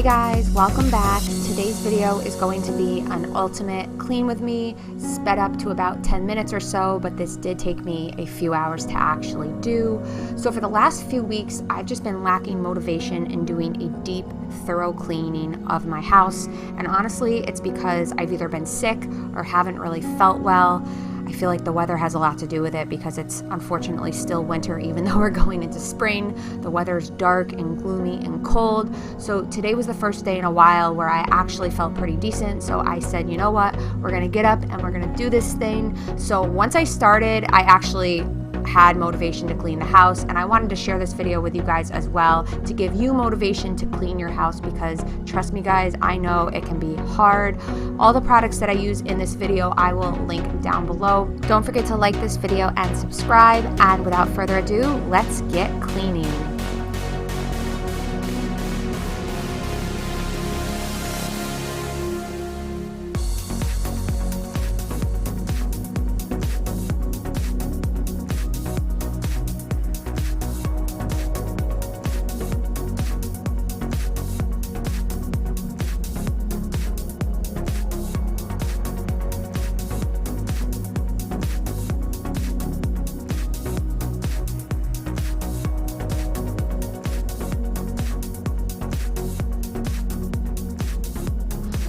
Hey guys, welcome back. Today's video is going to be an ultimate clean with me, sped up to about 10 minutes or so, but this did take me a few hours to actually do. So for the last few weeks, I've just been lacking motivation in doing a deep, thorough cleaning of my house. And honestly, it's because I've either been sick or haven't really felt well. I feel like the weather has a lot to do with it because it's unfortunately still winter even though we're going into spring. The weather is dark and gloomy and cold. So today was the first day in a while where I actually felt pretty decent. So I said, you know what, we're gonna get up and we're gonna do this thing. So once I started, I actually had motivation to clean the house, and I wanted to share this video with you guys as well to give you motivation to clean your house, because trust me guys, I know it can be hard. All the products that I use in this video I will link down below. Don't forget to like this video and subscribe, and without further ado, let's get cleaning.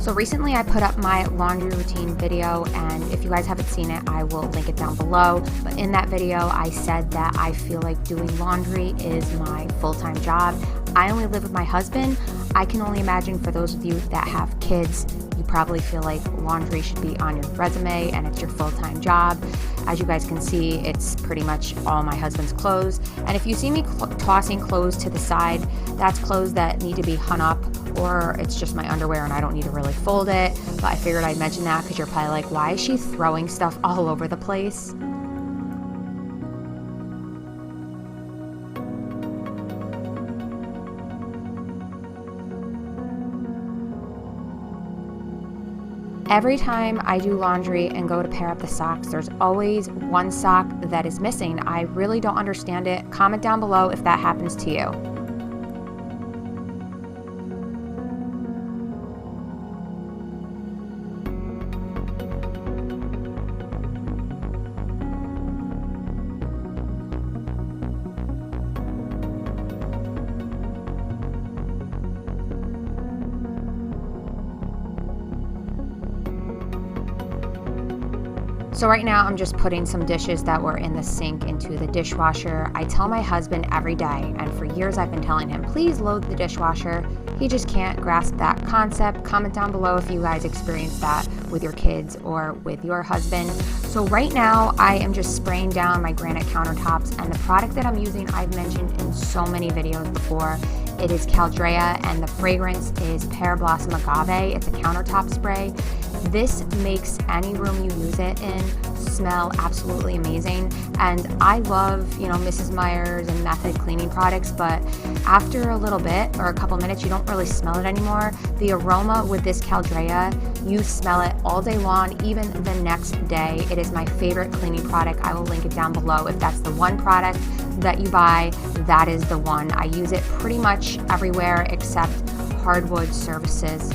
So recently I put up my laundry routine video, and if you guys haven't seen it, I will link it down below. But in that video, I said that I feel like doing laundry is my full-time job. I only live with my husband. I can only imagine for those of you that have kids, you probably feel like laundry should be on your resume and it's your full-time job. As you guys can see, it's pretty much all my husband's clothes. And if you see me tossing clothes to the side, that's clothes that need to be hung up, or it's just my underwear and I don't need to really fold it. But I figured I'd mention that because you're probably like, why is she throwing stuff all over the place? Every time I do laundry and go to pair up the socks, there's always one sock that is missing. I really don't understand it. Comment down below if that happens to you. So right now I'm just putting some dishes that were in the sink into the dishwasher. I tell my husband every day, and for years I've been telling him, please load the dishwasher. He just can't grasp that concept. Comment down below if you guys experience that with your kids or with your husband. So right now I am just spraying down my granite countertops, and the product that I'm using I've mentioned in so many videos before. It is Caldrea, and the fragrance is Pear Blossom Agave. It's a countertop spray. This makes any room you use it in smell absolutely amazing. And I love, Mrs. Meyer's and Method cleaning products, but after a little bit or a couple minutes, you don't really smell it anymore. The aroma with this Caldrea, you smell it all day long, even the next day. It is my favorite cleaning product. I will link it down below. If that's the one product that you buy, that is the one. I use it pretty much everywhere except hardwood surfaces.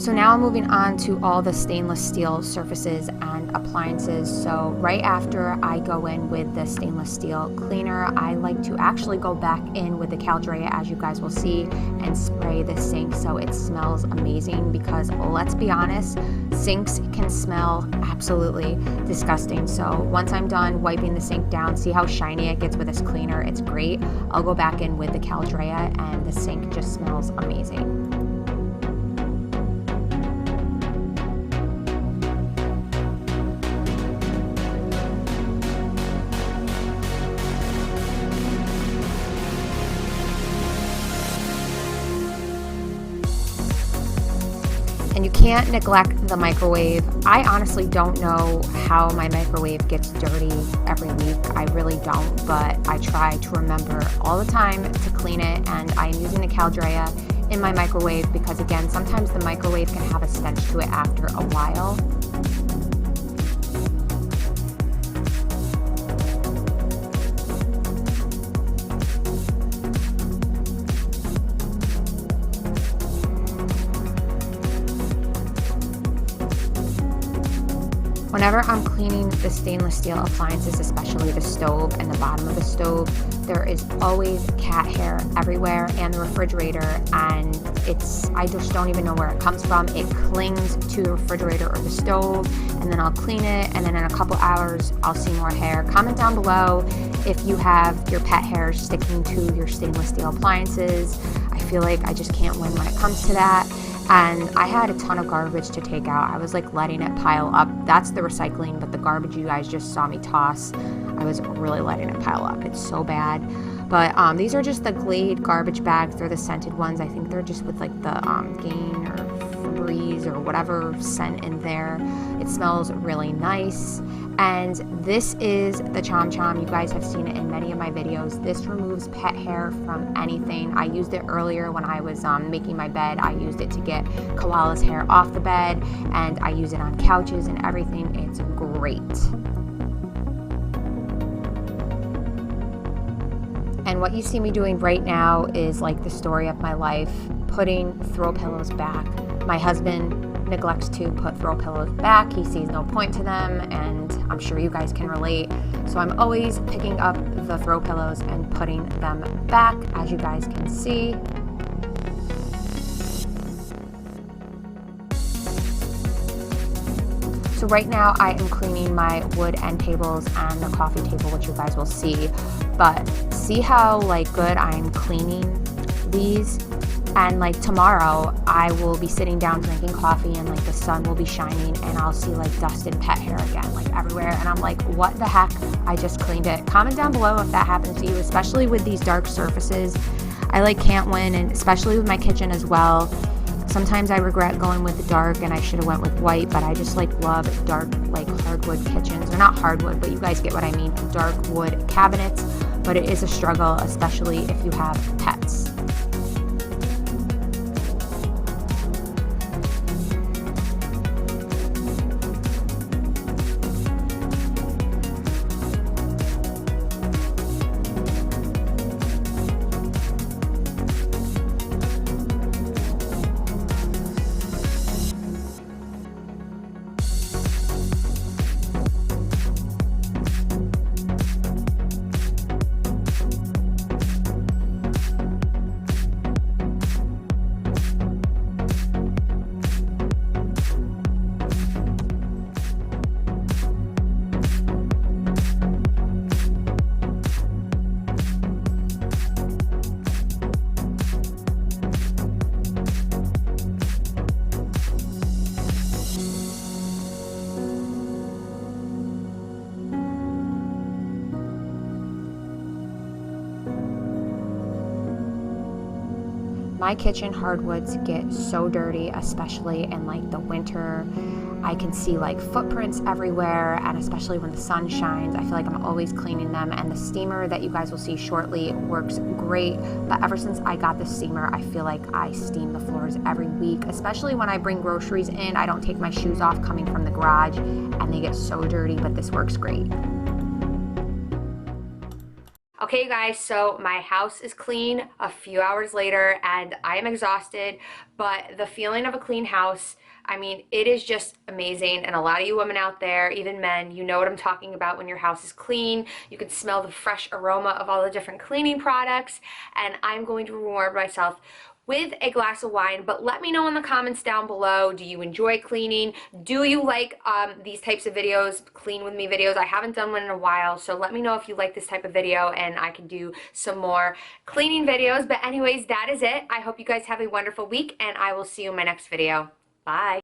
So now I'm moving on to all the stainless steel surfaces and appliances. So right after I go in with the stainless steel cleaner, I like to actually go back in with the Caldrea, as you guys will see, and spray the sink so it smells amazing, because let's be honest, sinks can smell absolutely disgusting. So once I'm done wiping the sink down, see how shiny it gets with this cleaner? It's great. I'll go back in with the Caldrea and the sink just smells amazing. And you can't neglect the microwave. I honestly don't know how my microwave gets dirty every week. I really don't, but I try to remember all the time to clean it, and I'm using the Caldrea in my microwave because, again, sometimes the microwave can have a stench to it after a while. Whenever I'm cleaning the stainless steel appliances, especially the stove and the bottom of the stove, there is always cat hair everywhere, and the refrigerator, and I just don't even know where it comes from. It clings to the refrigerator or the stove, and then I'll clean it, and then in a couple hours I'll see more hair. Comment down below if you have your pet hair sticking to your stainless steel appliances. I feel like I just can't win when it comes to that. And I had a ton of garbage to take out. I was like letting it pile up. That's the recycling, but the garbage you guys just saw me toss, I was really letting it pile up. It's so bad. But these are just the Glade garbage bags. They're the scented ones. I think they're just with like the Gain or Febreze or whatever scent in there. It smells really nice. And this is the Chom Chom. You guys have seen it in many of my videos. This removes pet hair from anything. I used it earlier when I was making my bed. I used it to get koala's hair off the bed, and I use it on couches and everything. It's great. And what you see me doing right now is like the story of my life, putting throw pillows back. My husband neglects to put throw pillows back. He sees no point to them, and I'm sure you guys can relate. So I'm always picking up the throw pillows and putting them back, as you guys can see. So right now I am cleaning my wood end tables and the coffee table, which you guys will see. But see how like good I'm cleaning these? And like tomorrow I will be sitting down drinking coffee, and like the sun will be shining, and I'll see like dust and pet hair again, like everywhere. And I'm like, what the heck? I just cleaned it. Comment down below if that happens to you, especially with these dark surfaces. I like can't win, and especially with my kitchen as well. Sometimes I regret going with the dark, and I should have went with white, but I just like love dark, like hardwood kitchens, or not hardwood, but you guys get what I mean, dark wood cabinets. But it is a struggle, especially if you have pets. My kitchen hardwoods get so dirty, especially in like the winter. I can see like footprints everywhere, and especially when the sun shines, I feel like I'm always cleaning them. And the steamer that you guys will see shortly works great. But ever since I got the steamer, I feel like I steam the floors every week, especially when I bring groceries in. I don't take my shoes off coming from the garage, and they get so dirty, but this works great. Okay, guys, so my house is clean a few hours later and I am exhausted, but the feeling of a clean house, I mean, it is just amazing. And a lot of you women out there, even men, you know what I'm talking about when your house is clean. You can smell the fresh aroma of all the different cleaning products. And I'm going to reward myself with a glass of wine. But let me know in the comments down below, do you enjoy cleaning? Do you like these types of videos, clean with me videos? I haven't done one in a while, so let me know if you like this type of video and I can do some more cleaning videos. But anyways, that is it. I hope you guys have a wonderful week and I will see you in my next video. Bye.